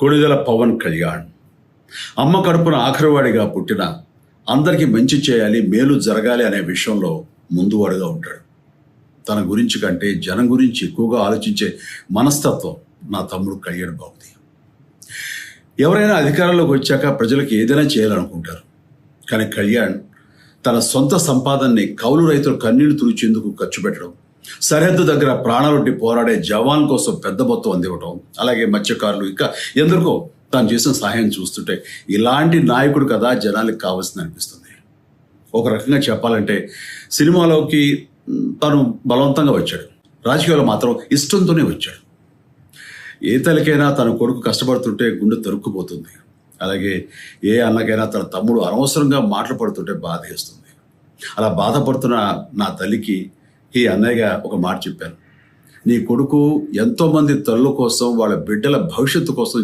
కొణిదెల పవన్ కళ్యాణ్ అమ్మ కడుపున ఆఖరివాడిగా పుట్టిన అందరికీ మంచి చేయాలి, మేలు జరగాలి అనే విషయంలో ముందువాడుగా ఉంటాడు. తన గురించి కంటే జనం గురించి ఎక్కువగా ఆలోచించే మనస్తత్వం నా తమ్ముడు కళ్యాణ్ బాబుది. ఎవరైనా అధికారంలోకి వచ్చాక ప్రజలకు ఏదైనా చేయాలనుకుంటారు. కానీ కళ్యాణ్ తన సొంత సంపాదనని కౌలు రైతులు కన్నీళ్లు తుడిచేందుకు ఖర్చు పెట్టడం, సరిహద్దు దగ్గర ప్రాణాలొడ్డి పోరాడే జవాన్ కోసం పెద్ద మొత్తం అందివ్వటం, అలాగే మత్స్యకారులు ఇంకా ఎందరికో తాను చేసిన సహాయం చూస్తుంటే ఇలాంటి నాయకుడు కదా జనాలకు కావాల్సింది అనిపిస్తుంది. ఒక రకంగా చెప్పాలంటే సినిమాలోకి తను బలవంతంగా వచ్చాడు, రాజకీయాల్లో మాత్రం ఇష్టంతోనే వచ్చాడు. ఏ తల్లికైనా తన కొడుకు కష్టపడుతుంటే గుండె తరుక్కుపోతుంది. అలాగే ఏ అన్నకైనా తన తమ్ముడు అనవసరంగా మాటలు పడుతుంటే బాధ వేస్తుంది. అలా బాధపడుతున్న నా తల్లికి ఈ అన్నయ్యగా ఒక మాట చెప్పాను. నీ కొడుకు ఎంతోమంది తల్లుల కోసం, వాళ్ళ బిడ్డల భవిష్యత్తు కోసం